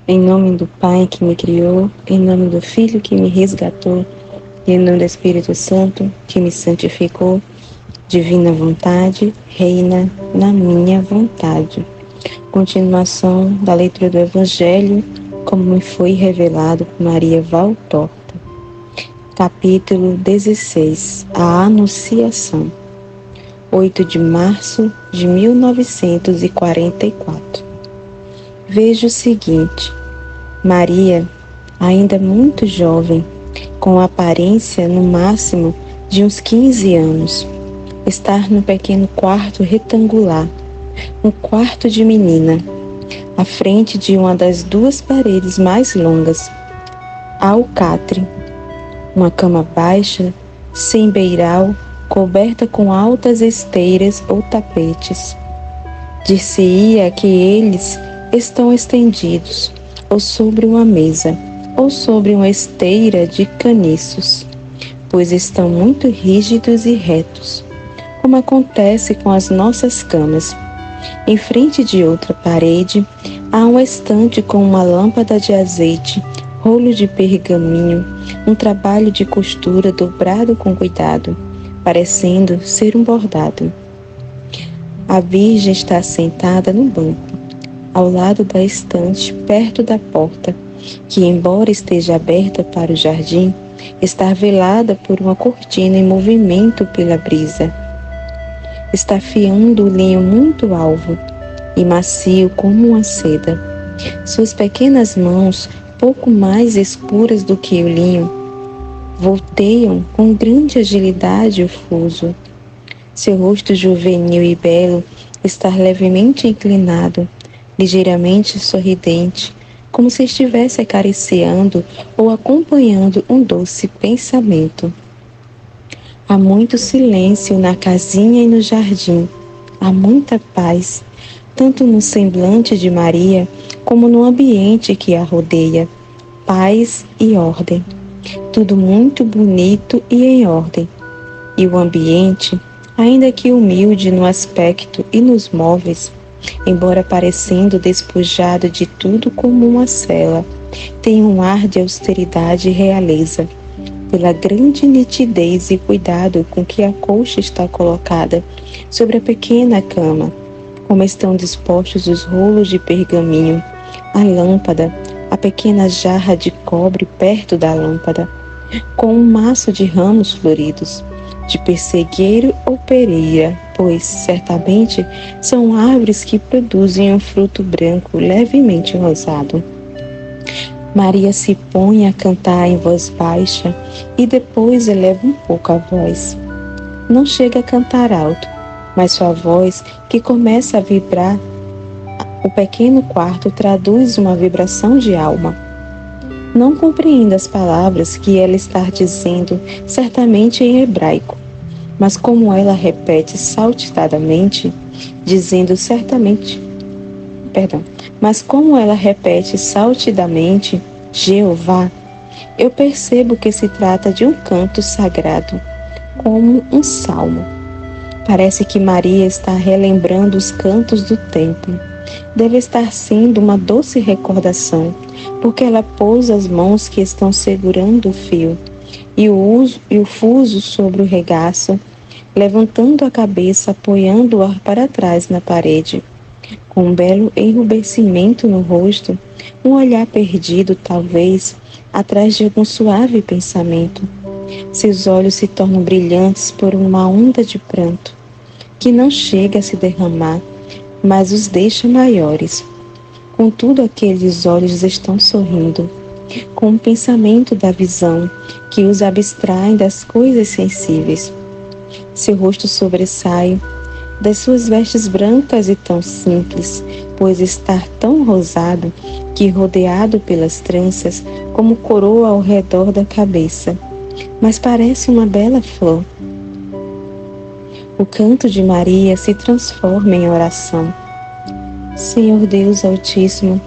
Em nome do Pai que me criou, em nome do Filho que me resgatou, e em nome do Espírito Santo que me santificou, divina vontade, reina na minha vontade. Continuação da leitura do Evangelho, como me foi revelado por Maria Valtorta. Capítulo 16. A Anunciação. 8 de março de 1944. Veja o seguinte: Maria, ainda muito jovem, com aparência no máximo de uns 15 anos, está no pequeno quarto retangular, um quarto de menina, à frente de uma das duas paredes mais longas, alcatre, uma cama baixa, sem beiral, coberta com altas esteiras ou tapetes. Dir-se-ia que eles estão estendidos, ou sobre uma mesa, ou sobre uma esteira de caniços, pois estão muito rígidos e retos, como acontece com as nossas camas. Em frente de outra parede, há um estante com uma lâmpada de azeite, rolo de pergaminho, um trabalho de costura dobrado com cuidado, parecendo ser um bordado. A Virgem está sentada no banco, ao lado da estante, perto da porta, que, embora esteja aberta para o jardim, está velada por uma cortina em movimento pela brisa. Está afiando o linho muito alvo e macio como uma seda. Suas pequenas mãos, pouco mais escuras do que o linho, volteiam com grande agilidade o fuso. Seu rosto juvenil e belo está levemente inclinado, ligeiramente sorridente, como se estivesse acariciando ou acompanhando um doce pensamento. Há muito silêncio na casinha e no jardim. Há muita paz, tanto no semblante de Maria como no ambiente que a rodeia. Paz e ordem. Tudo muito bonito e em ordem. E o ambiente, ainda que humilde no aspecto e nos móveis, embora parecendo despojado de tudo como uma cela, tem um ar de austeridade e realeza, pela grande nitidez e cuidado com que a colcha está colocada sobre a pequena cama, como estão dispostos os rolos de pergaminho, a lâmpada, a pequena jarra de cobre perto da lâmpada, com um maço de ramos floridos, de pessegueiro ou pereira, pois, certamente, são árvores que produzem um fruto branco levemente rosado. Maria se põe a cantar em voz baixa e depois eleva um pouco a voz. Não chega a cantar alto, mas sua voz, que começa a vibrar, o pequeno quarto traduz uma vibração de alma. Não compreendo as palavras que ela está dizendo, certamente em hebraico, mas como ela repete saltitadamente, Jeová, eu percebo que se trata de um canto sagrado, como um salmo. Parece que Maria está relembrando os cantos do templo. Deve estar sendo uma doce recordação, porque ela pousa as mãos que estão segurando o fio e o fuso sobre o regaço, levantando a cabeça, apoiando-a para trás na parede, com um belo enrubescimento no rosto, um olhar perdido, talvez, atrás de algum suave pensamento. Seus olhos se tornam brilhantes por uma onda de pranto, que não chega a se derramar, mas os deixa maiores. Contudo, aqueles olhos estão sorrindo, com o pensamento da visão que os abstrai das coisas sensíveis. Seu rosto sobressai das suas vestes brancas e tão simples, pois está tão rosado que, rodeado pelas tranças, como coroa ao redor da cabeça, mas parece uma bela flor. O canto de Maria se transforma em oração. Senhor Deus Altíssimo,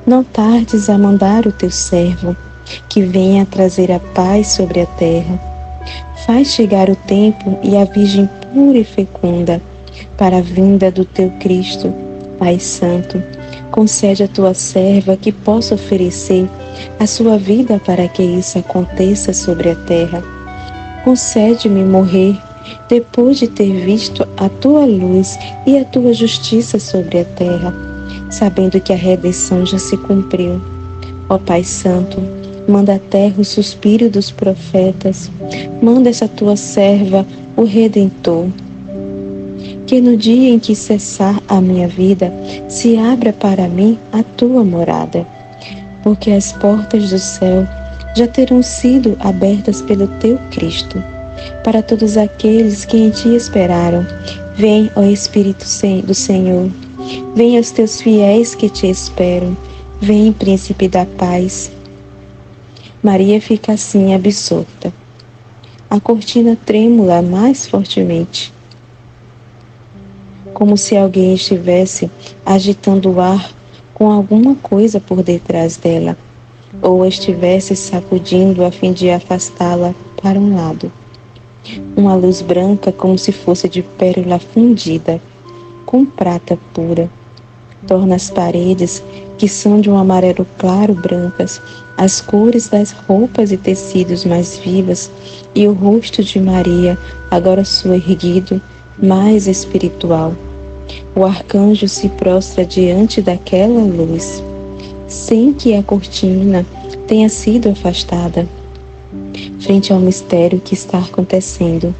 não tardes a mandar o teu servo, que venha trazer a paz sobre a terra. Faz chegar o tempo e a Virgem pura e fecunda, para a vinda do teu Cristo, Pai Santo, Concede à tua serva que possa oferecer a sua vida para que isso aconteça sobre a terra. Concede-me morrer depois de ter visto a tua luz e a tua justiça sobre a terra, sabendo que a redenção já se cumpriu. Ó Pai Santo, manda à terra o suspiro dos profetas, manda essa tua serva, o Redentor. Que no dia em que cessar a minha vida, se abra para mim a tua morada, porque as portas do céu já terão sido abertas pelo teu Cristo, para todos aqueles que em ti esperaram. Vem, ó Espírito do Senhor, vem aos teus fiéis que te esperam, vem, Príncipe da Paz. Maria fica assim absorta. A cortina trêmula mais fortemente, como se alguém estivesse agitando o ar com alguma coisa por detrás dela, ou estivesse sacudindo a fim de afastá-la para um lado. Uma luz branca, como se fosse de pérola fundida, com prata pura, torna as paredes, que são de um amarelo claro brancas, as cores das roupas e tecidos mais vivas, e o rosto de Maria, agora soerguido, mais espiritual. O arcanjo se prostra diante daquela luz, sem que a cortina tenha sido afastada, frente ao mistério que está acontecendo,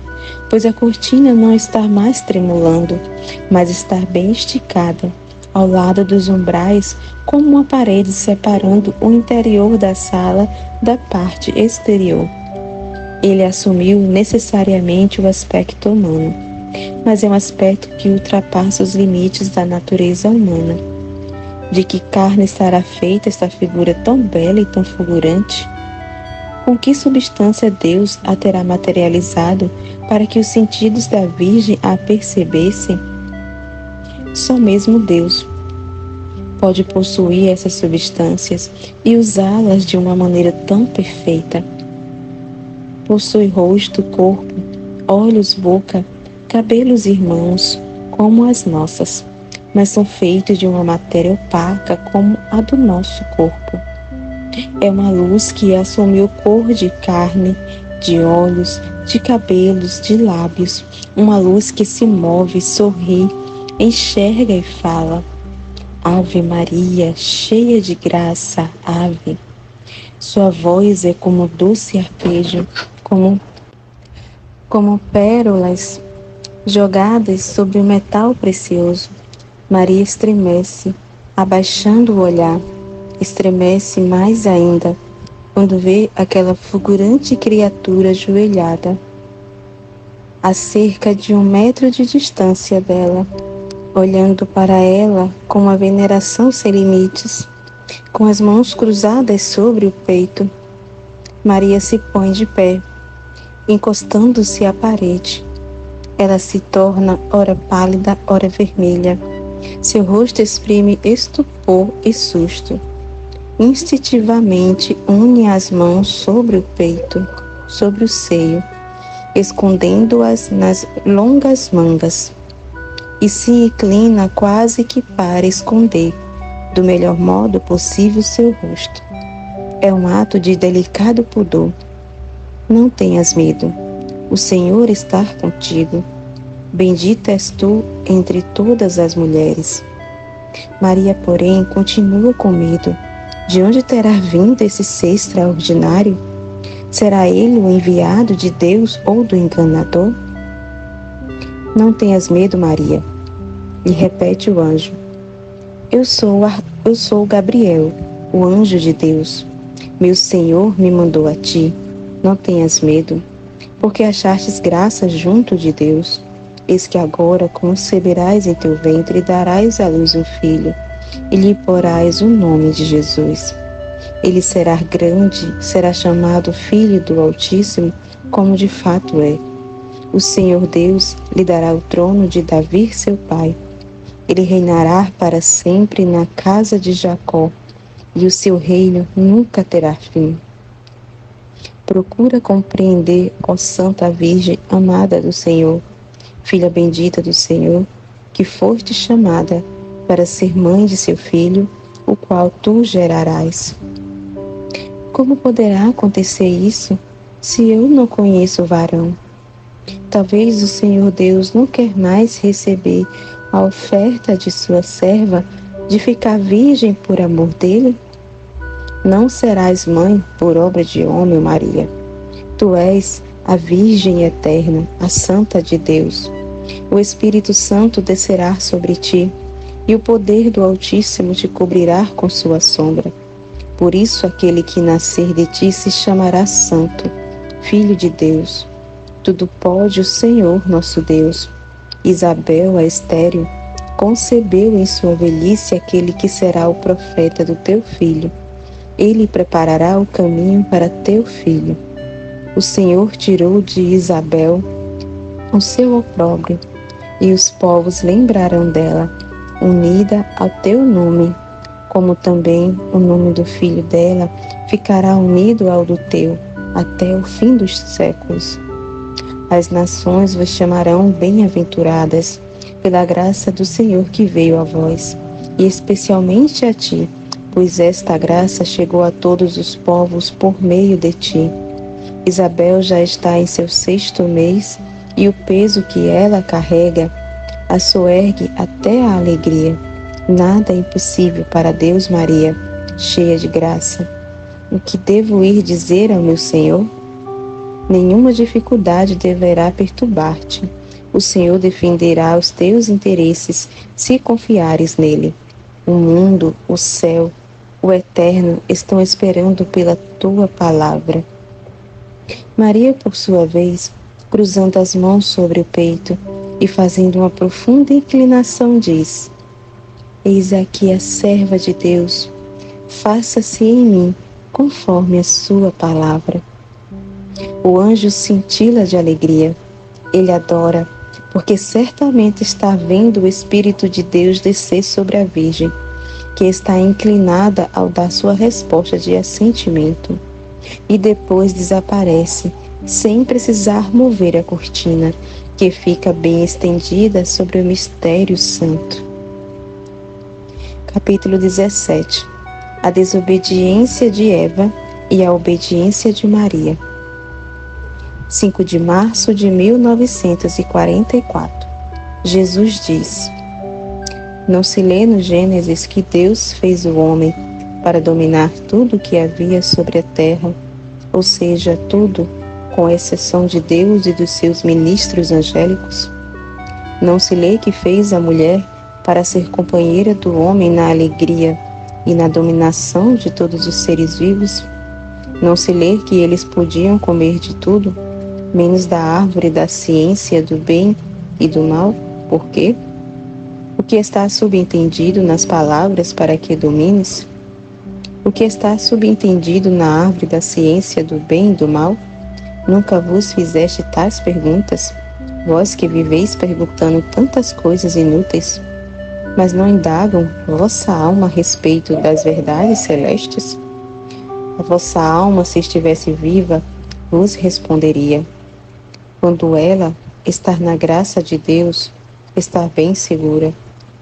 pois a cortina não está mais tremulando, mas está bem esticada, ao lado dos umbrais, como uma parede separando o interior da sala da parte exterior. Ele assumiu necessariamente o aspecto humano, mas é um aspecto que ultrapassa os limites da natureza humana. De que carne estará feita esta figura tão bela e tão fulgurante? Com que substância Deus a terá materializado para que os sentidos da Virgem a percebessem? Só mesmo Deus pode possuir essas substâncias e usá-las de uma maneira tão perfeita. Possui rosto, corpo, olhos, boca, cabelos e mãos, como as nossas, mas são feitos de uma matéria opaca como a do nosso corpo. É uma luz que assumiu cor de carne, de olhos, de cabelos, de lábios, uma luz que se move, sorri, enxerga e fala. Ave Maria, cheia de graça, ave. Sua voz é como doce arpejo, como pérolas jogadas sobre um metal precioso. Maria estremece, abaixando o olhar. Estremece mais ainda quando vê aquela fulgurante criatura ajoelhada a cerca de 1 metro de distância dela, olhando para ela com uma veneração sem limites, com as mãos cruzadas sobre o peito. Maria se põe de pé, encostando-se à parede. Ela se torna ora pálida, ora vermelha. Seu rosto exprime estupor e susto. Instintivamente une as mãos sobre o peito, sobre o seio, escondendo-as nas longas mangas, e se inclina quase que para esconder, do melhor modo possível, seu rosto. É um ato de delicado pudor. Não tenhas medo. O Senhor está contigo. Bendita és tu entre todas as mulheres. Maria, porém, continua com medo. De onde terá vindo esse ser extraordinário? Será ele o enviado de Deus ou do enganador? Não tenhas medo, Maria, lhe repete o anjo. Eu sou Gabriel, o anjo de Deus. Meu Senhor me mandou a ti. Não tenhas medo, porque achastes graça junto de Deus. Eis que agora conceberás em teu ventre e darás à luz um filho, e lhe porás o nome de Jesus. Ele será grande, será chamado Filho do Altíssimo, como de fato é. O Senhor Deus lhe dará o trono de Davi, seu pai. Ele reinará para sempre na casa de Jacó, e o seu reino nunca terá fim. Procura compreender, ó Santa Virgem amada do Senhor, filha bendita do Senhor, que foste chamada para ser mãe de seu filho, o qual tu gerarás. Como poderá acontecer isso, se eu não conheço o varão? Talvez o Senhor Deus não quer mais receber a oferta de sua serva de ficar virgem por amor dele? Não serás mãe por obra de homem, Maria. Tu és a Virgem eterna, a Santa de Deus. O Espírito Santo descerá sobre ti, e o poder do Altíssimo te cobrirá com sua sombra. Por isso aquele que nascer de ti se chamará Santo, Filho de Deus. Tudo pode o Senhor nosso Deus. Isabel, a estéril, concebeu em sua velhice aquele que será o profeta do teu filho. Ele preparará o caminho para teu filho. O Senhor tirou de Isabel o seu opróbrio, e os povos lembrarão dela, unida ao teu nome, como também o nome do filho dela ficará unido ao do teu, até o fim dos séculos. As nações vos chamarão bem-aventuradas, pela graça do Senhor que veio a vós, e especialmente a ti, pois esta graça chegou a todos os povos por meio de ti. Isabel já está em seu 6º mês, e o peso que ela carrega a soergue até a alegria. Nada é impossível para Deus, Maria, cheia de graça. O que devo ir dizer ao meu Senhor? Nenhuma dificuldade deverá perturbar-te. O Senhor defenderá os teus interesses se confiares nele. O mundo, o céu, o eterno estão esperando pela tua palavra. Maria, por sua vez, cruzando as mãos sobre o peito e fazendo uma profunda inclinação, diz: Eis aqui a serva de Deus, faça-se em mim conforme a sua palavra. O anjo cintila de alegria. Ele adora, porque certamente está vendo o Espírito de Deus descer sobre a Virgem, que está inclinada ao dar sua resposta de assentimento, e depois desaparece, sem precisar mover a cortina, que fica bem estendida sobre o mistério santo. Capítulo 17. A desobediência de Eva e a obediência de Maria. 5 de março de 1944. Jesus diz: Não se lê no Gênesis que Deus fez o homem para dominar tudo o que havia sobre a terra, ou seja, tudo, com exceção de Deus e dos seus ministros angélicos? Não se lê que fez a mulher para ser companheira do homem na alegria e na dominação de todos os seres vivos? Não se lê que eles podiam comer de tudo, menos da árvore da ciência do bem e do mal? Por quê? O que está subentendido nas palavras para que domines? O que está subentendido na árvore da ciência do bem e do mal? Nunca vos fizeste tais perguntas, vós que viveis perguntando tantas coisas inúteis, mas não indagam vossa alma a respeito das verdades celestes? A vossa alma, se estivesse viva, vos responderia. Quando ela estar na graça de Deus, estar bem segura,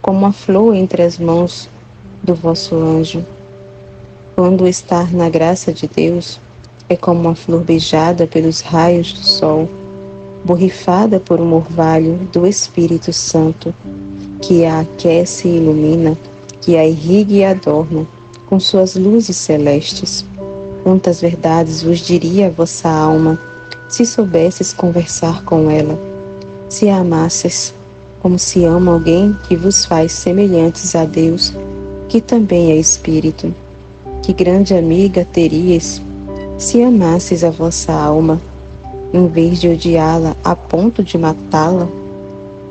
como a flor entre as mãos do vosso anjo. Quando estar na graça de Deus, é como uma flor beijada pelos raios do sol, borrifada por um orvalho do Espírito Santo, que a aquece e ilumina, que a irriga e adorna com suas luzes celestes. Quantas verdades vos diria a vossa alma, se soubesses conversar com ela, se a amasses, como se ama alguém que vos faz semelhantes a Deus, que também é Espírito. Que grande amiga teríeis, se amasses a vossa alma, em vez de odiá-la a ponto de matá-la?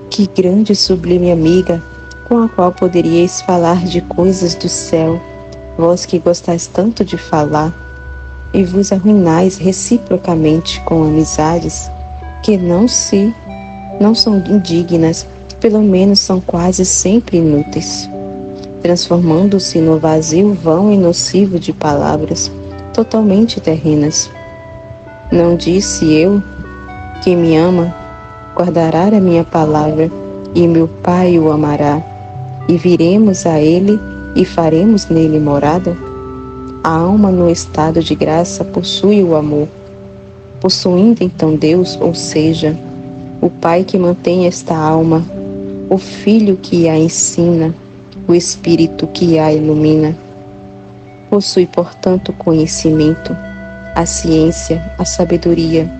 Que grande e sublime amiga, com a qual poderíeis falar de coisas do céu, vós que gostais tanto de falar, e vos arruinais reciprocamente com amizades que não são indignas, pelo menos são quase sempre inúteis, transformando-se no vazio vão e nocivo de palavras totalmente terrenas. Não disse eu: quem me ama guardará a minha palavra, e meu Pai o amará, e viremos a ele e faremos nele morada? A alma no estado de graça possui o amor. Possuindo então Deus, ou seja, o Pai que mantém esta alma, o Filho que a ensina, o Espírito que a ilumina. Possui, portanto, o conhecimento, a ciência, a sabedoria.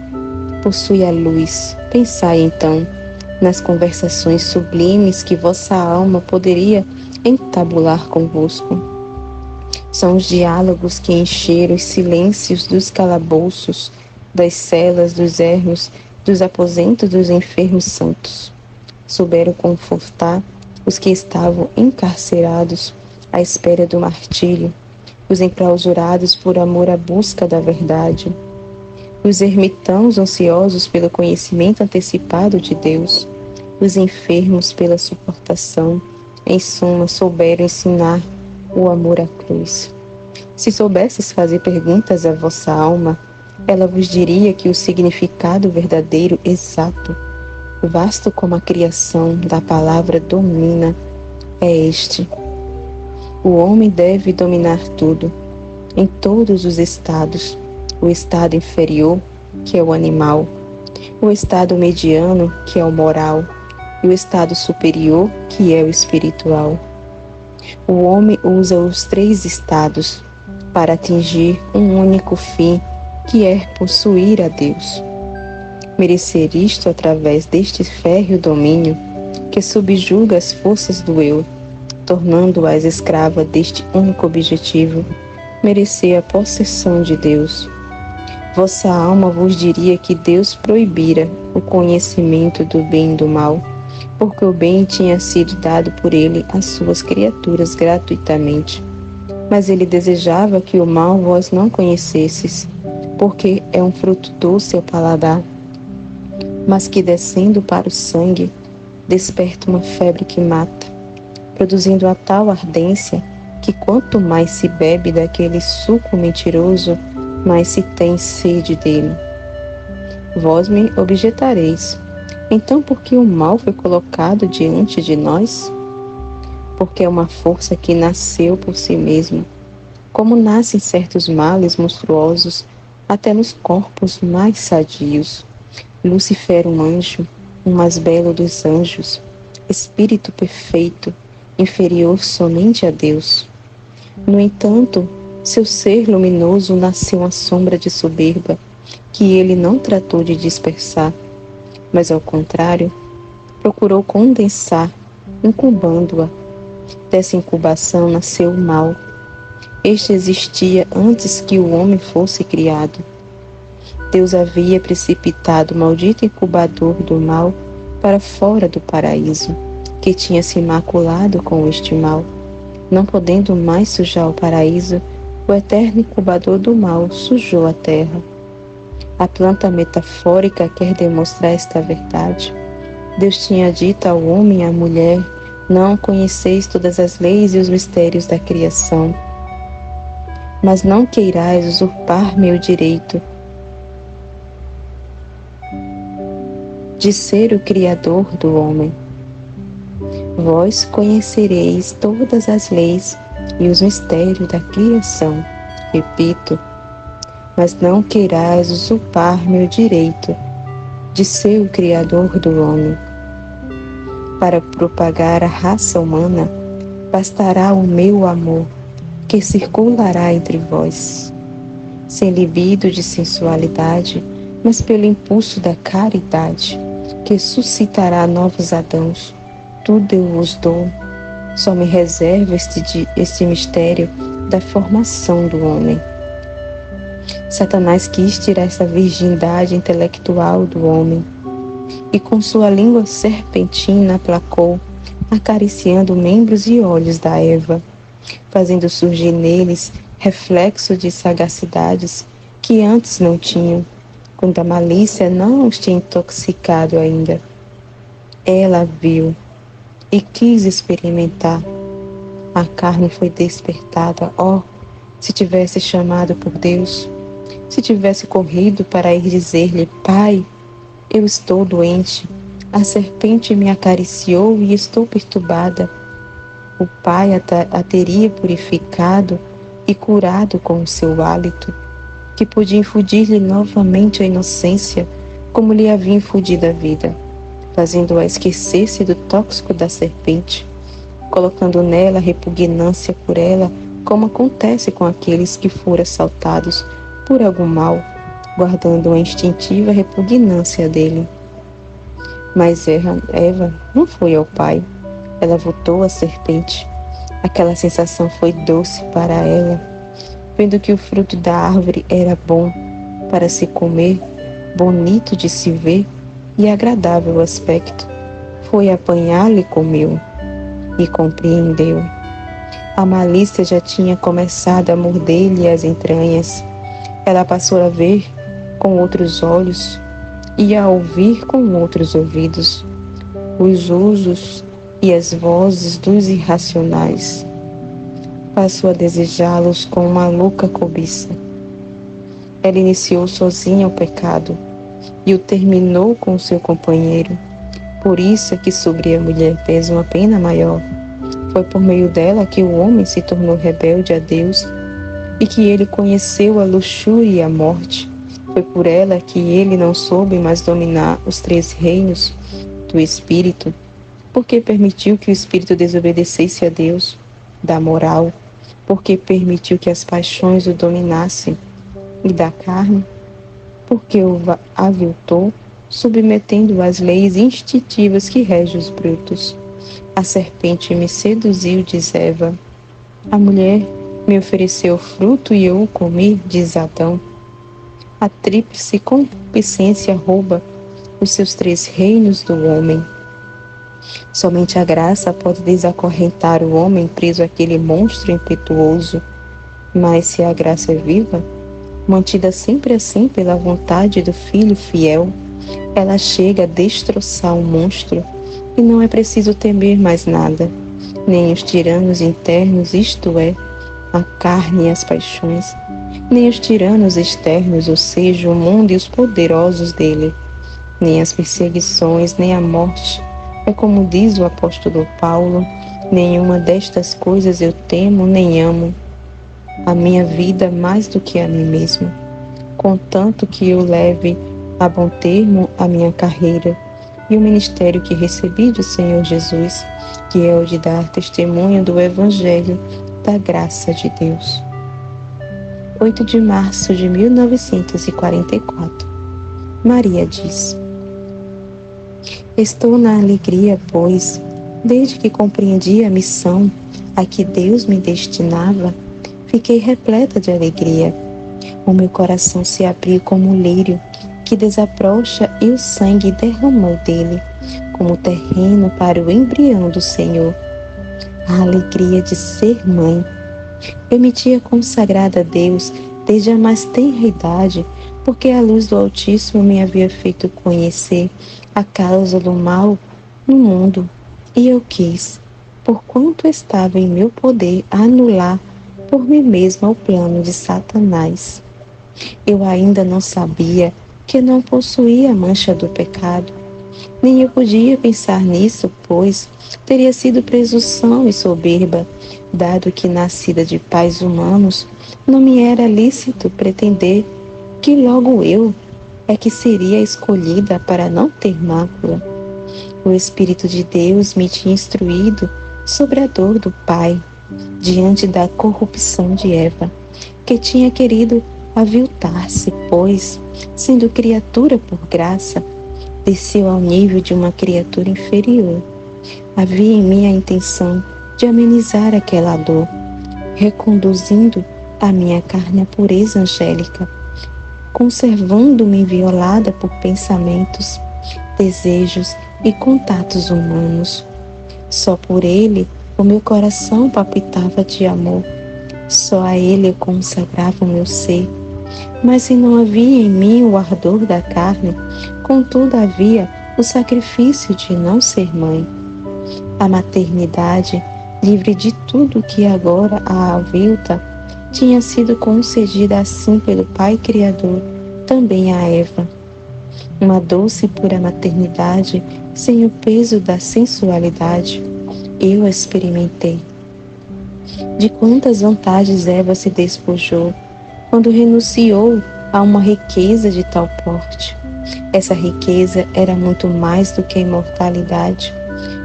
Possui a luz. Pensai, então, nas conversações sublimes que vossa alma poderia entabular convosco. São os diálogos que encheram os silêncios dos calabouços, das celas, dos ermos, dos aposentos dos enfermos santos. Souberam confortar os que estavam encarcerados à espera do martírio, os enclausurados por amor à busca da verdade, os ermitãos ansiosos pelo conhecimento antecipado de Deus, os enfermos pela suportação. Em suma, souberam ensinar o amor à cruz. Se soubesses fazer perguntas à vossa alma, ela vos diria que o significado verdadeiro, exato, vasto como a criação da palavra domina, é este: o homem deve dominar tudo, em todos os estados: o estado inferior, que é o animal, o estado mediano, que é o moral, e o estado superior, que é o espiritual. O homem usa os três estados para atingir um único fim, que é possuir a Deus. Merecer isto através deste férreo domínio que subjuga as forças do eu, tornando-as escrava deste único objetivo, merecer a possessão de Deus. Vossa alma vos diria que Deus proibira o conhecimento do bem e do mal, porque o bem tinha sido dado por ele às suas criaturas gratuitamente. Mas ele desejava que o mal vós não conhecesses, porque é um fruto doce ao paladar, mas que, descendo para o sangue, desperta uma febre que mata, produzindo a tal ardência que quanto mais se bebe daquele suco mentiroso, mais se tem sede dele. Vós me objetareis: então por que o mal foi colocado diante de nós? Porque é uma força que nasceu por si mesmo, como nascem certos males monstruosos até nos corpos mais sadios. Lúcifer, um anjo, o mais belo dos anjos, espírito perfeito, inferior somente a Deus. No entanto, seu ser luminoso nasceu uma sombra de soberba, que ele não tratou de dispersar, mas ao contrário, procurou condensar, incubando-a. Dessa incubação nasceu o mal. Este existia antes que o homem fosse criado. Deus havia precipitado o maldito incubador do mal para fora do paraíso, que tinha se maculado com este mal. Não podendo mais sujar o paraíso, o eterno incubador do mal sujou a terra. A planta metafórica quer demonstrar esta verdade. Deus tinha dito ao homem e à mulher: não conheceis todas as leis e os mistérios da criação, mas não queirais usurpar meu direito de ser o Criador do homem. Vós conhecereis todas as leis e os mistérios da criação. Repito, mas não queirais usurpar meu direito de ser o Criador do homem. Para propagar a raça humana, bastará o meu amor, que circulará entre vós, sem libido de sensualidade, mas pelo impulso da caridade, que suscitará novos Adãos. Tudo eu vos dou, só me reservo este mistério da formação do homem. Satanás quis tirar essa virgindade intelectual do homem, e com sua língua serpentina aplacou, acariciando membros e olhos da Eva, fazendo surgir neles reflexo de sagacidades que antes não tinham, quando a malícia não os tinha intoxicado ainda. Ela viu e quis experimentar. A carne foi despertada. Se tivesse chamado por Deus, se tivesse corrido para ir dizer-lhe: Pai, eu estou doente, a serpente me acariciou e estou perturbada. o Pai a teria purificado e curado com o seu hálito, que podia infundir-lhe novamente a inocência, como lhe havia infundido a vida, fazendo-a esquecer-se do tóxico da serpente, colocando nela repugnância por ela, como acontece com aqueles que foram assaltados por algum mal, guardando a instintiva repugnância dele. Mas Eva não foi ao Pai, ela voltou à serpente. Aquela sensação foi doce para ela, vendo que o fruto da árvore era bom para se comer, bonito de se ver e agradável ao aspecto. Foi apanhá-lo e comeu, e compreendeu. A malícia já tinha começado a morder-lhe as entranhas. Ela passou a ver com outros olhos e a ouvir com outros ouvidos os usos e as vozes dos irracionais. Passou a desejá-los com uma louca cobiça. Ela iniciou sozinha o pecado e o terminou com seu companheiro. Por isso é que sobre a mulher pesa uma pena maior. Foi por meio dela que o homem se tornou rebelde a Deus e que ele conheceu a luxúria e a morte. Foi por ela que ele não soube mais dominar os 3 reinos do Espírito, porque permitiu que o Espírito desobedecesse a Deus, da moral, porque permitiu que as paixões o dominassem, e da carne, porque o aviltou, submetendo-o às leis instintivas que regem os brutos. A serpente me seduziu, diz Eva. A mulher me ofereceu fruto e eu o comi, diz Adão. A tríplice concupiscência rouba os seus 3 reinos do homem. Somente a graça pode desacorrentar o homem preso àquele monstro impetuoso. Mas se a graça é viva, mantida sempre assim pela vontade do Filho fiel, ela chega a destroçar o monstro e não é preciso temer mais nada, nem os tiranos internos, isto é, a carne e as paixões, nem os tiranos externos, ou seja, o mundo e os poderosos dele, nem as perseguições, nem a morte. É como diz o apóstolo Paulo, nenhuma destas coisas eu temo nem amo a minha vida mais do que a mim mesmo, contanto que eu leve a bom termo a minha carreira e o ministério que recebi do Senhor Jesus, que é o de dar testemunho do Evangelho da graça de Deus. 8 de março de 1944. Maria diz: estou na alegria, pois, desde que compreendi a missão a que Deus me destinava, fiquei repleta de alegria. O meu coração se abriu como um lírio que desabrocha e o sangue derramou dele, como terreno para o embrião do Senhor. A alegria de ser mãe. Eu me tinha consagrado a Deus desde a mais tenra idade, porque a luz do Altíssimo me havia feito conhecer a causa do mal no mundo, e eu quis, porquanto estava em meu poder, anular por mim mesma o plano de Satanás. Eu ainda não sabia que não possuía a mancha do pecado, nem eu podia pensar nisso, pois teria sido presunção e soberba, dado que, nascida de pais humanos, não me era lícito pretender que logo eu é que seria escolhida para não ter mácula. O Espírito de Deus me tinha instruído sobre a dor do Pai, diante da corrupção de Eva, que tinha querido aviltar-se, pois, sendo criatura por graça, desceu ao nível de uma criatura inferior. Havia em mim a intenção de amenizar aquela dor, reconduzindo a minha carne à pureza angélica, conservando-me inviolada por pensamentos, desejos e contatos humanos. Só por ele o meu coração palpitava de amor, só a ele eu consagrava o meu ser. Mas se não havia em mim o ardor da carne, contudo havia o sacrifício de não ser mãe. A maternidade, livre de tudo que agora a avilta, tinha sido concedida assim pelo Pai Criador, também a Eva. Uma doce e pura maternidade, sem o peso da sensualidade, eu a experimentei, De quantas vantagens Eva se despojou quando renunciou a uma riqueza de tal porte. Essa riqueza era muito mais do que a imortalidade,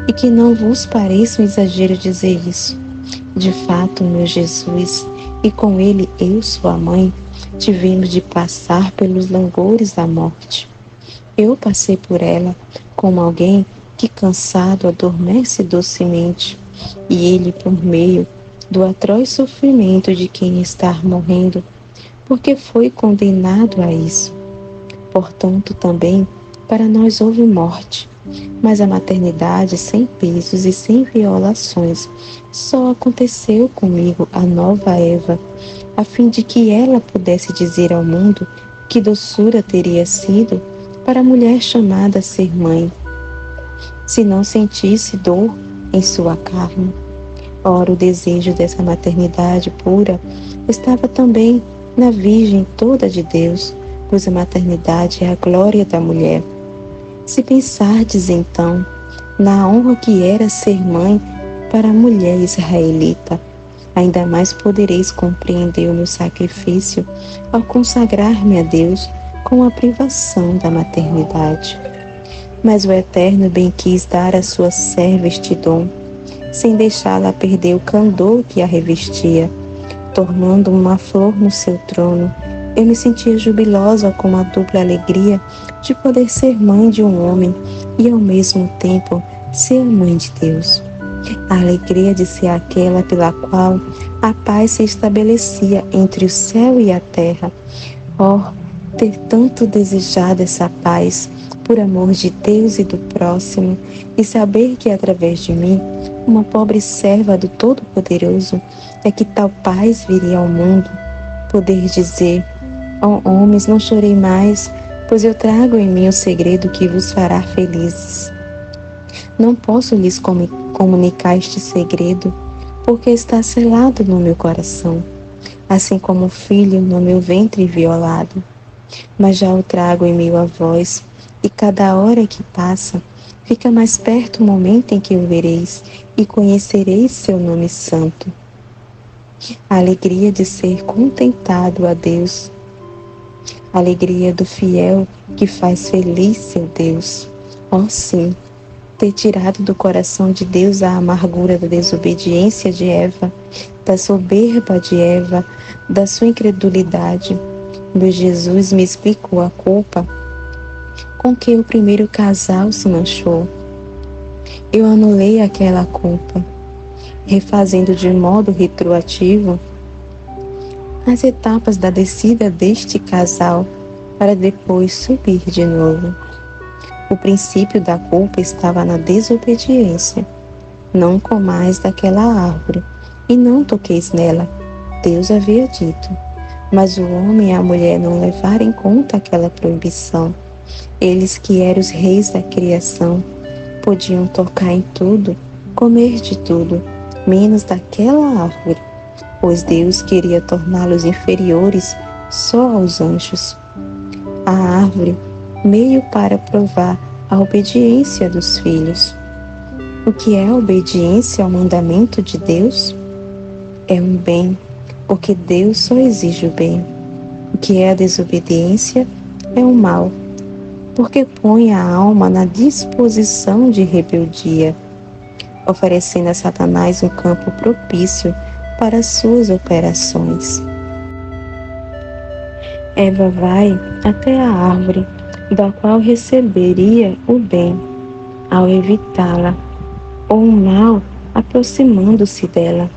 e que não vos pareça um exagero dizer isso. De fato, meu Jesus, e com ele eu, sua mãe, tivemos de passar pelos langores da morte. Eu passei por ela como alguém que, cansado, adormece docemente, e ele, por meio do atroz sofrimento de quem está morrendo, porque foi condenado a isso. Portanto, também para nós houve morte, mas a maternidade sem pesos e sem violações só aconteceu comigo, a nova Eva, a fim de que ela pudesse dizer ao mundo que doçura teria sido para a mulher chamada a ser mãe, se não sentisse dor em sua carne. Ora, o desejo dessa maternidade pura estava também na Virgem toda de Deus, pois a maternidade é a glória da mulher. Se pensardes, então, na honra que era ser mãe para a mulher israelita, ainda mais podereis compreender o meu sacrifício ao consagrar-me a Deus com a privação da maternidade. Mas o Eterno bem quis dar à sua serva este dom, sem deixá-la perder o candor que a revestia, tornando uma flor no seu trono. Eu me sentia jubilosa com a dupla alegria de poder ser mãe de um homem e, ao mesmo tempo, ser mãe de Deus. A alegria de ser aquela pela qual a paz se estabelecia entre o céu e a terra. Oh, ter tanto desejado essa paz por amor de Deus e do próximo, e saber que através de mim, uma pobre serva do Todo-Poderoso, é que tal paz viria ao mundo. Poder dizer: ó homens, não chorei mais, pois eu trago em mim o segredo que vos fará felizes. Não posso lhes comunicar este segredo, porque está selado no meu coração, assim como o filho no meu ventre violado. Mas já o trago em meio a vós, e cada hora que passa, fica mais perto o momento em que o vereis e conhecereis seu nome santo. A alegria de ser contentado a Deus, a alegria do fiel que faz feliz seu Deus. Oh sim, ter tirado do coração de Deus a amargura da desobediência de Eva, da soberba de Eva, da sua incredulidade. Meu Jesus me explicou a culpa com que o primeiro casal se manchou. Eu anulei aquela culpa, refazendo de modo retroativo as etapas da descida deste casal para depois subir de novo. O princípio da culpa estava na desobediência. Não comais daquela árvore e não toqueis nela, Deus havia dito. Mas o homem e a mulher não levaram em conta aquela proibição. Eles, que eram os reis da criação, podiam tocar em tudo, comer de tudo, menos daquela árvore, pois Deus queria torná-los inferiores só aos anjos. A árvore, meio para provar a obediência dos filhos. O que é a obediência ao mandamento de Deus? É um bem, porque Deus só exige o bem. O que é a desobediência? É um mal, porque põe a alma na disposição de rebeldia, oferecendo a Satanás um campo propício para suas operações. Eva vai até a árvore, da qual receberia o bem, ao evitá-la, ou o mal aproximando-se dela.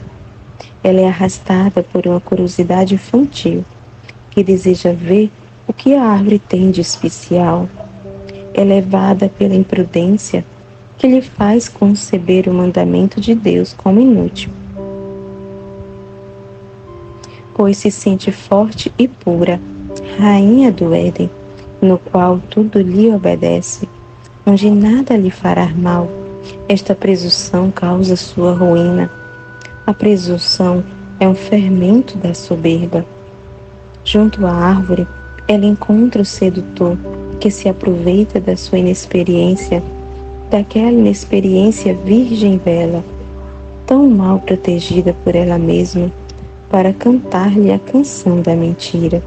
Ela é arrastada por uma curiosidade infantil, que deseja ver o que a árvore tem de especial. É levada pela imprudência, que lhe faz conceber o mandamento de Deus como inútil, pois se sente forte e pura, rainha do Éden, no qual tudo lhe obedece, onde nada lhe fará mal. Esta presunção causa sua ruína. A presunção é um fermento da soberba. Junto à árvore, ela encontra o sedutor, que se aproveita da sua inexperiência, daquela inexperiência virgem bela. tão mal protegida por ela mesma, para cantar-lhe a canção da mentira.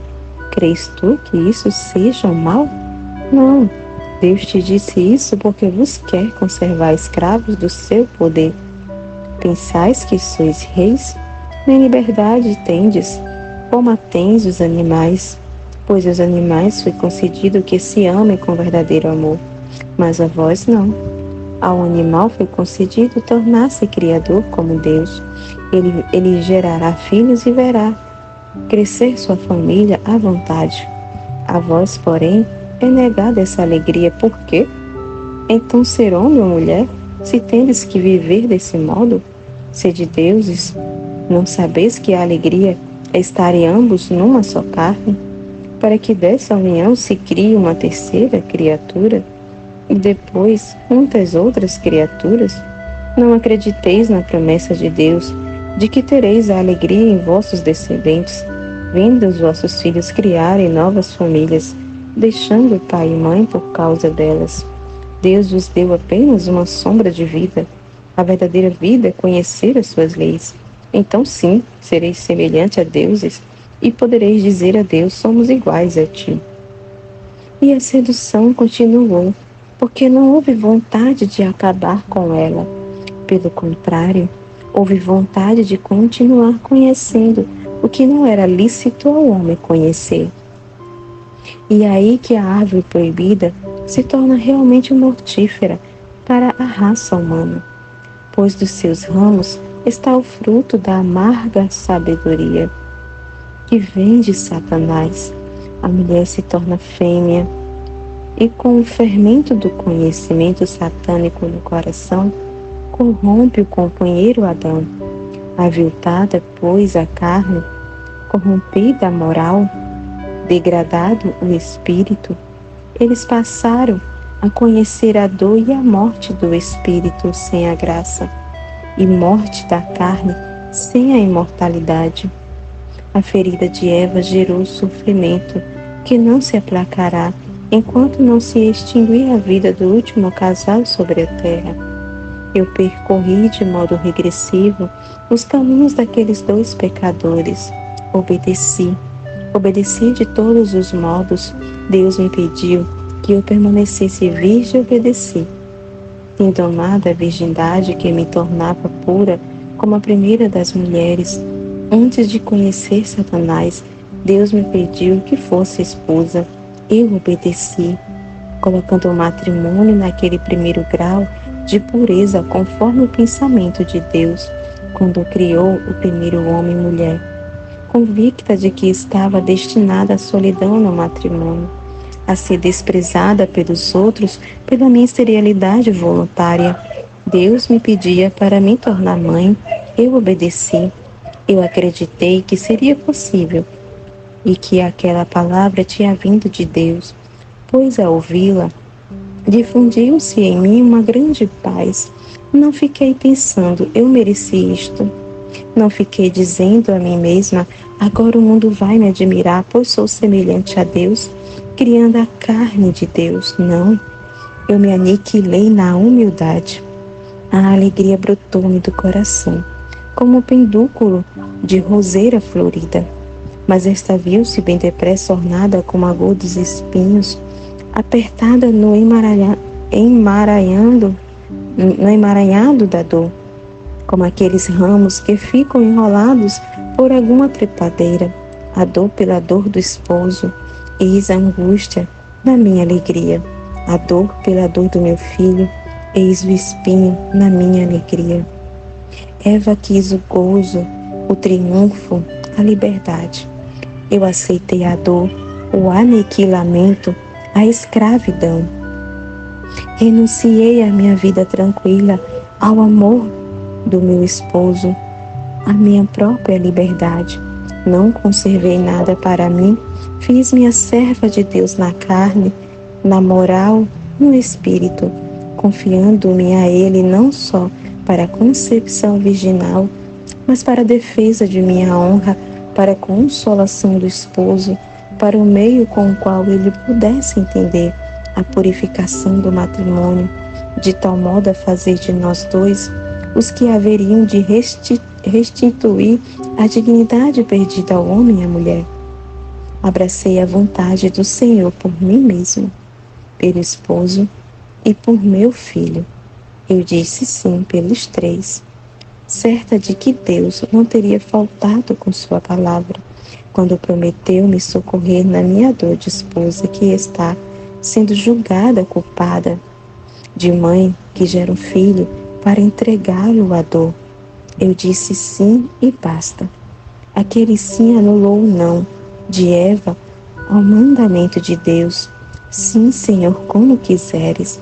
Crês tu que isso seja o mal? Não, Deus te disse isso porque vos quer conservar escravos do seu poder. Pensais que sois reis? Nem liberdade tendes, como a tens os animais, pois aos animais foi concedido que se amem com verdadeiro amor, mas a vós não. Ao animal foi concedido tornar-se criador como Deus. Ele gerará filhos e verá crescer sua família à vontade. A vós, porém, é negada essa alegria. Por quê? Então ser homem ou mulher, se tendes que viver desse modo? Sede deuses, não sabeis que a alegria é estarem ambos numa só carne, para que dessa união se crie uma terceira criatura, e depois muitas outras criaturas? Não acrediteis na promessa de Deus, de que tereis a alegria em vossos descendentes, vendo os vossos filhos criarem novas famílias, deixando pai e mãe por causa delas. Deus vos deu apenas uma sombra de vida. A verdadeira vida é conhecer as suas leis. Então sim, sereis semelhante a deuses, e podereis dizer a Deus: somos iguais a ti. E a sedução continuou, porque não houve vontade de acabar com ela. Pelo contrário, houve vontade de continuar conhecendo o que não era lícito ao homem conhecer. E é aí que a árvore proibida se torna realmente mortífera para a raça humana, pois dos seus ramos está o fruto da amarga sabedoria, que vem de Satanás. A mulher se torna fêmea, e com o fermento do conhecimento satânico no coração, corrompe o companheiro Adão. Aviltada, pois, a carne, corrompida a moral, degradado o espírito, eles passaram a conhecer a dor e a morte do espírito sem a graça, e morte da carne sem a imortalidade. A ferida de Eva gerou sofrimento que não se aplacará enquanto não se extinguir a vida do último casal sobre a terra. Eu percorri de modo regressivo os caminhos daqueles dois pecadores. Obedeci de todos os modos. Deus me pediu que eu permanecesse virgem e obedeci. Indomada a virgindade que me tornava pura como a primeira das mulheres, antes de conhecer Satanás, Deus me pediu que fosse esposa. Eu obedeci, colocando o matrimônio naquele primeiro grau de pureza conforme o pensamento de Deus, quando criou o primeiro homem e mulher, convicta de que estava destinada à solidão no matrimônio, a ser desprezada pelos outros pela minha esterilidade voluntária. Deus me pedia para me tornar mãe, eu obedeci. Eu acreditei que seria possível e que aquela palavra tinha vindo de Deus, pois ao ouvi-la, difundiu-se em mim uma grande paz. Não fiquei pensando: eu mereci isto. Não fiquei dizendo a mim mesma: agora o mundo vai me admirar, pois sou semelhante a Deus, criando a carne de Deus. Não, eu me aniquilei na humildade. A alegria brotou-me do coração, como um pedúnculo de roseira florida. Mas esta viu-se bem depressa ornada com agudos espinhos, apertada no emaranhado da dor, como aqueles ramos que ficam enrolados por alguma trepadeira. A dor pela dor do esposo, eis a angústia da minha alegria. A dor pela dor do meu filho, eis o espinho na minha alegria. Eva quis o gozo, o triunfo, a liberdade. Eu aceitei a dor, o aniquilamento, a escravidão. Renunciei à minha vida tranquila, ao amor do meu esposo, à minha própria liberdade. Não conservei nada para mim, fiz-me a serva de Deus na carne, na moral, no espírito, confiando-me a Ele não só para a concepção virginal, mas para a defesa de minha honra, para a consolação do esposo, para o meio com o qual ele pudesse entender a purificação do matrimônio, de tal modo a fazer de nós dois os que haveriam de restituir a dignidade perdida ao homem e à mulher. Abracei a vontade do Senhor por mim mesmo, pelo esposo e por meu filho. Eu disse sim pelos três, certa de que Deus não teria faltado com sua palavra, quando prometeu me socorrer na minha dor de esposa que está sendo julgada culpada, de mãe que gera um filho para entregá-lo à dor. Eu disse sim e basta. Aquele sim anulou o não de Eva ao mandamento de Deus. Sim, Senhor, como quiseres.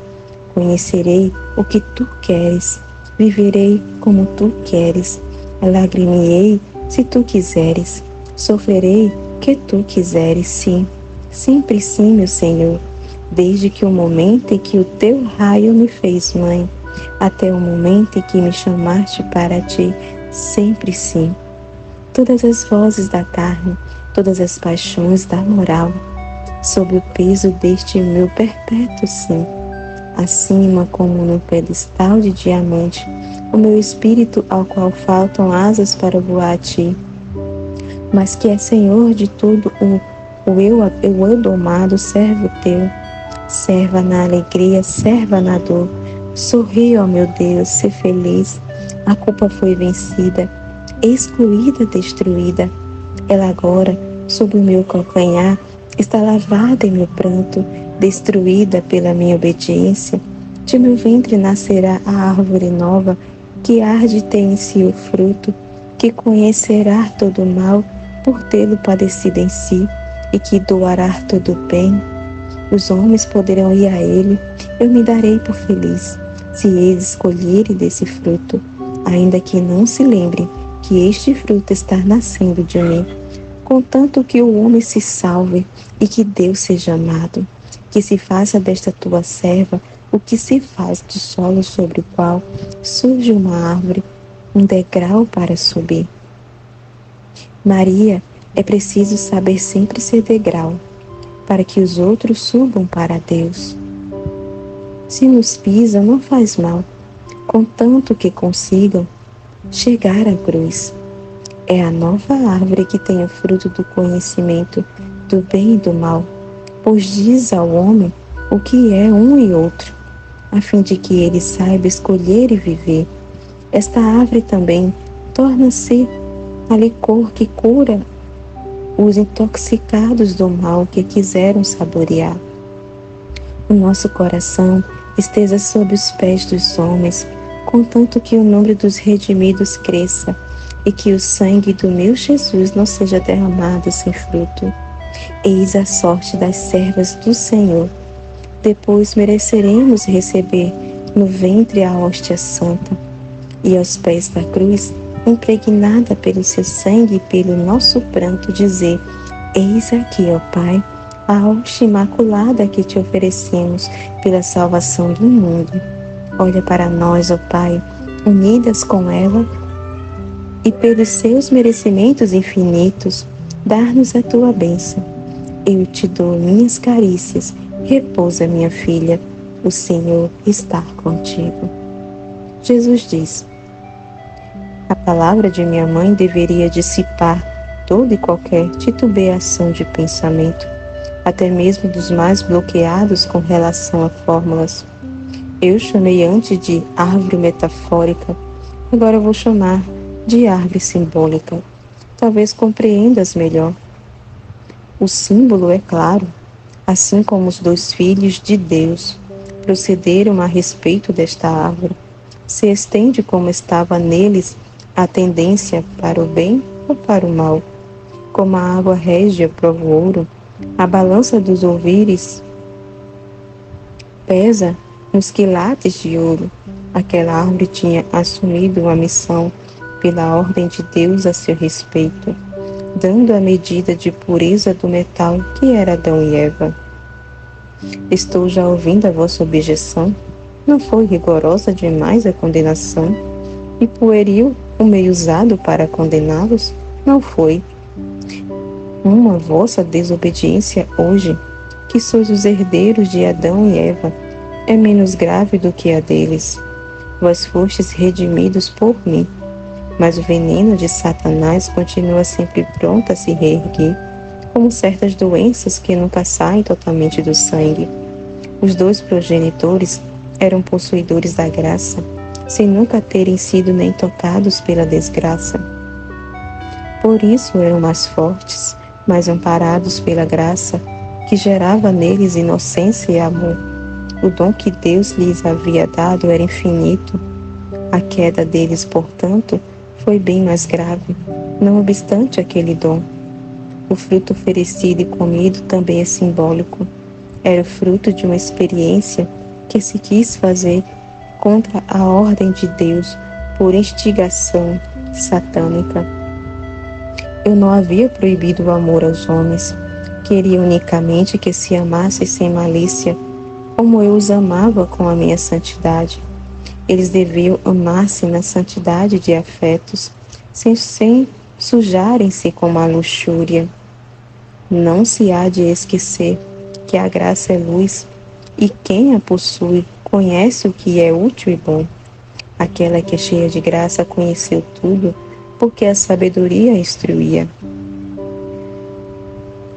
Conhecerei o que tu queres. Viverei como tu queres. Lagrimeei se tu quiseres. Sofrerei que tu quiseres, sim. Sempre sim, meu Senhor. Desde que o momento em que o teu raio me fez mãe, até o momento em que me chamaste para ti, sempre sim. Todas as vozes da carne, todas as paixões da moral, sob o peso deste meu perpétuo sim. Acima, como num pedestal de diamante, o meu espírito ao qual faltam asas para voar a ti, mas que é Senhor de tudo, o eu domado, servo teu, serva na alegria, serva na dor. Sorri, ó meu Deus, ser feliz. A culpa foi vencida, excluída, destruída. Ela agora, sob o meu calcanhar, está lavada em meu pranto, destruída pela minha obediência. De meu ventre nascerá a árvore nova, que há de ter em si o fruto, que conhecerá todo o mal, por tê-lo padecido em si, e que doará todo o bem. Os homens poderão ir a ele, eu me darei por feliz, se eles escolherem desse fruto, ainda que não se lembrem que este fruto está nascendo de mim. Contanto que o homem se salve e que Deus seja amado, que se faça desta tua serva o que se faz do solo sobre o qual surge uma árvore, um degrau para subir. Maria, é preciso saber sempre ser degrau, para que os outros subam para Deus. Se nos pisam, não faz mal, contanto que consigam chegar à cruz. É a nova árvore que tem o fruto do conhecimento do bem e do mal, pois diz ao homem o que é um e outro, a fim de que ele saiba escolher e viver. Esta árvore também torna-se a licor que cura os intoxicados do mal que quiseram saborear. O nosso coração esteja sob os pés dos homens, contanto que o número dos redimidos cresça e que o sangue do meu Jesus não seja derramado sem fruto. Eis a sorte das servas do Senhor. Depois mereceremos receber no ventre a hóstia santa e aos pés da cruz, impregnada pelo seu sangue e pelo nosso pranto, dizer: eis aqui, ó Pai, a hóstia imaculada que te oferecemos pela salvação do mundo. Olha para nós, ó Pai, unidas com ela, e pelos seus merecimentos infinitos, dar-nos a tua bênção. Eu te dou minhas carícias, repousa, minha filha, o Senhor está contigo. Jesus diz: a palavra de minha mãe deveria dissipar toda e qualquer titubeação de pensamento, até mesmo dos mais bloqueados com relação a fórmulas. Eu chamei antes de árvore metafórica, agora vou chamar de árvore simbólica. Talvez compreendas melhor. O símbolo é claro, assim como os dois filhos de Deus procederam a respeito desta árvore. Se estende como estava neles a tendência para o bem ou para o mal. Como a água régia prova o ouro, a balança dos ouvires pesa nos quilates de ouro. Aquela árvore tinha assumido uma missão pela ordem de Deus a seu respeito, dando a medida de pureza do metal que era Adão e Eva. Estou já ouvindo a vossa objeção. Não foi rigorosa demais a condenação? E pueril o meio usado para condená-los? Não foi. Uma vossa desobediência hoje, que sois os herdeiros de Adão e Eva, é menos grave do que a deles. Vós fostes redimidos por mim. Mas o veneno de Satanás continua sempre pronto a se reerguer, como certas doenças que nunca saem totalmente do sangue. Os dois progenitores eram possuidores da graça, sem nunca terem sido nem tocados pela desgraça. Por isso eram mais fortes, mais amparados pela graça, que gerava neles inocência e amor. O dom que Deus lhes havia dado era infinito. A queda deles, portanto, foi bem mais grave, não obstante aquele dom. O fruto oferecido e comido também é simbólico. Era o fruto de uma experiência que se quis fazer contra a ordem de Deus por instigação satânica. Eu não havia proibido o amor aos homens. Queria unicamente que se amassem sem malícia, como eu os amava com a minha santidade. Eles deviam amar-se na santidade de afetos, sem sujarem-se com a luxúria. Não se há de esquecer que a graça é luz, e quem a possui conhece o que é útil e bom. Aquela que é cheia de graça conheceu tudo, porque a sabedoria a instruía.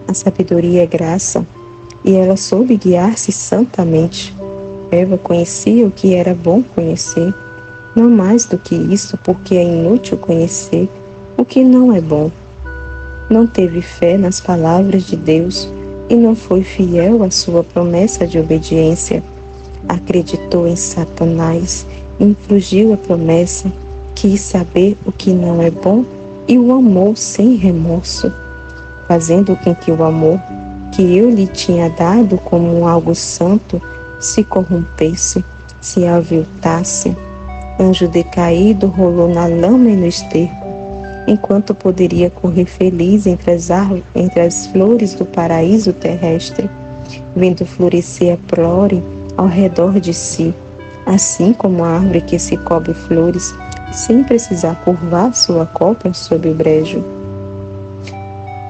A sabedoria é graça, e ela soube guiar-se santamente. Eva conhecia o que era bom conhecer, não mais do que isso, porque é inútil conhecer o que não é bom. Não teve fé nas palavras de Deus e não foi fiel à sua promessa de obediência. Acreditou em Satanás, infringiu a promessa, quis saber o que não é bom e o amou sem remorso, fazendo com que o amor que eu lhe tinha dado como algo santo se corrompesse, se aviltasse. Anjo decaído rolou na lama e no esterco, enquanto poderia correr feliz entre as flores do paraíso terrestre, vendo florescer a prole ao redor de si, assim como a árvore que se cobre flores, sem precisar curvar sua copa sob o brejo.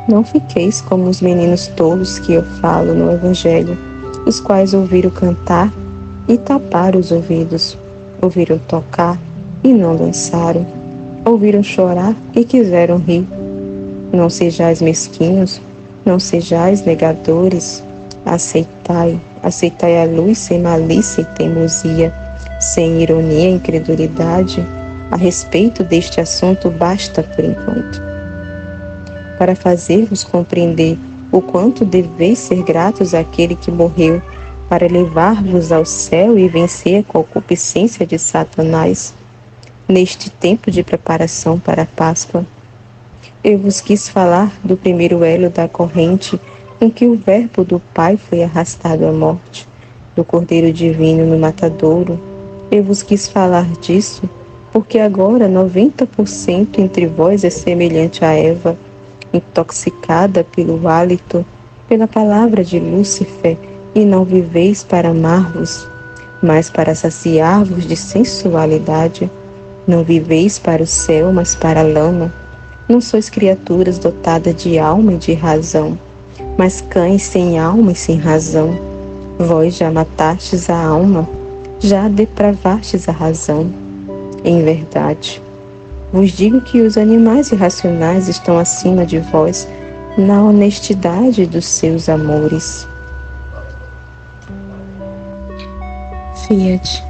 Não fiqueis como os meninos tolos que eu falo no Evangelho, os quais ouviram cantar e taparam os ouvidos, ouviram tocar e não dançaram, ouviram chorar e quiseram rir. Não sejais mesquinhos, não sejais negadores, aceitai a luz sem malícia e teimosia, sem ironia e incredulidade. A respeito deste assunto basta por enquanto. Para fazer-vos compreender o quanto deveis ser gratos àquele que morreu, para levar-vos ao céu e vencer a concupiscência de Satanás, neste tempo de preparação para a Páscoa. Eu vos quis falar do primeiro elo da corrente com que o Verbo do Pai foi arrastado à morte, do Cordeiro Divino no matadouro. Eu vos quis falar disso, porque agora 90% entre vós é semelhante a Eva, intoxicada pelo hálito, pela palavra de Lúcifer, e não viveis para amar-vos, mas para saciar-vos de sensualidade. Não viveis para o céu, mas para a lama. Não sois criaturas dotadas de alma e de razão, mas cães sem alma e sem razão. Vós já matastes a alma, já depravastes a razão. Em verdade, vos digo que os animais irracionais estão acima de vós na honestidade dos seus amores. Fiat.